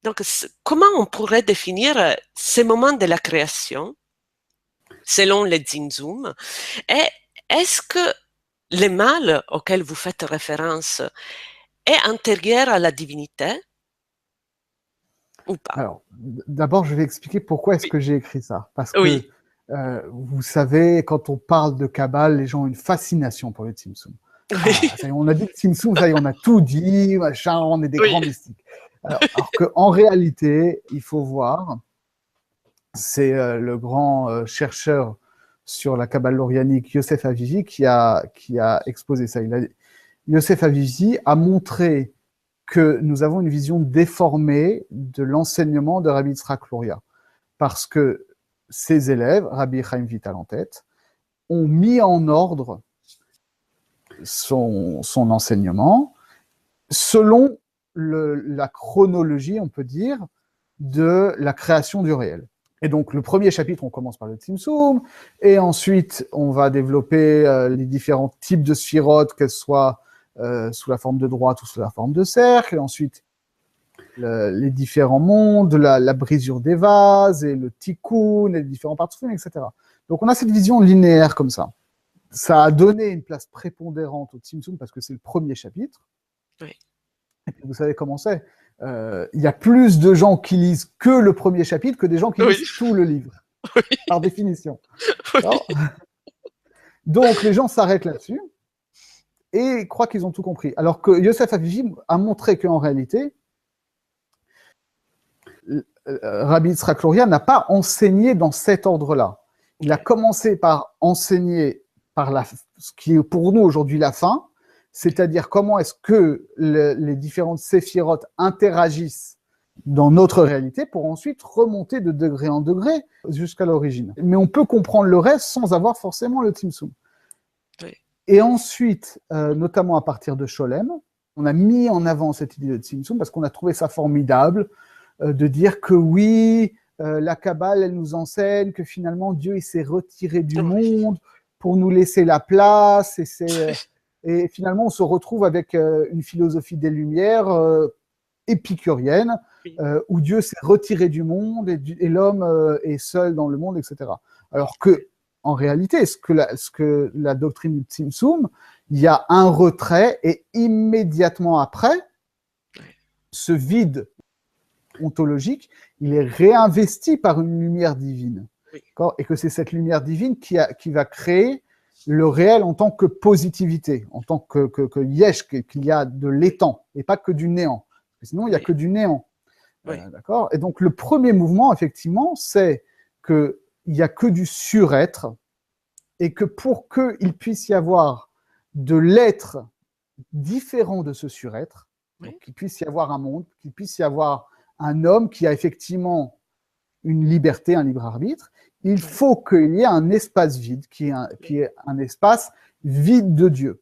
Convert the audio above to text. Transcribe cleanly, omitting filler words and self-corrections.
Donc, comment on pourrait définir ces moments de la création selon les Tzimtzum? Et est-ce que le mal auquel vous faites référence est antérieur à la divinité ou pas? Alors, d'abord, je vais expliquer pourquoi est-ce Oui, que j'ai écrit ça. Parce que, oui, vous savez, quand on parle de Kabbale, les gens ont une fascination pour le Tzimtzum. Ah, ça y est, on a dit le Tzimtzum, ça y est, on a tout dit, machin, on est des oui, grands mystiques. Alors qu'en réalité, il faut voir, c'est le grand chercheur sur la Kabbale lorianique, Yosef Avivi, qui a exposé ça. Yosef Avivi a montré que nous avons une vision déformée de l'enseignement de Rabbi Yitzhak Luria. Parce que ses élèves, Rabbi Chaim Vital en tête, ont mis en ordre son enseignement selon la chronologie, on peut dire, de la création du réel. Et donc, le premier chapitre, on commence par le Tzimtzum, et ensuite, on va développer les différents types de sphirotes, qu'elles soient sous la forme de droite ou sous la forme de cercle, et ensuite, les différents mondes, la brisure des vases, et le tikkun, et les différents parties, etc. Donc, on a cette vision linéaire comme ça. Ça a donné une place prépondérante au Tzimtzum, parce que c'est le premier chapitre. oui, Et puis, vous savez comment c'est. Il y a plus de gens qui lisent que le premier chapitre que des gens qui oui, lisent tout le livre, oui, par définition. oui, Donc, les gens s'arrêtent là-dessus et croient qu'ils ont tout compris. Alors que Yosef Avivi a montré qu'en réalité, Rabbi Yitzhak Luria n'a pas enseigné dans cet ordre-là. Il a commencé par enseigner par ce qui est pour nous aujourd'hui la fin, c'est-à-dire comment est-ce que les différentes séphirotes interagissent dans notre réalité pour ensuite remonter de degré en degré jusqu'à l'origine. Mais on peut comprendre le reste sans avoir forcément le Tzimtzum. oui, Et ensuite, notamment à partir de Sholem, on a mis en avant cette idée de Tzimtzum parce qu'on a trouvé ça formidable de dire que oui, la Kabbale, elle nous enseigne que finalement Dieu il s'est retiré du monde pour nous laisser la place et finalement on se retrouve avec une philosophie des Lumières épicurienne oui, où Dieu s'est retiré du monde et l'homme est seul dans le monde, etc. Alors que en réalité, ce que la doctrine du Tzimtzum, il y a un retrait et immédiatement après, ce vide ontologique, il est réinvesti par une lumière divine. oui, Et que c'est cette lumière divine qui va créer le réel en tant que positivité, en tant que yesh, qu'il y a de l'étang, et pas que du néant. Sinon, il n'y a que du néant. oui, D'accord. Et donc, le premier mouvement, effectivement, c'est qu'il n'y a que du surêtre, et que pour qu'il puisse y avoir de l'être différent de ce surêtre, donc oui, qu'il puisse y avoir un monde, qu'il puisse y avoir un homme qui a effectivement une liberté, un libre arbitre, il faut qu'il y ait un espace vide, qui est un espace vide de Dieu.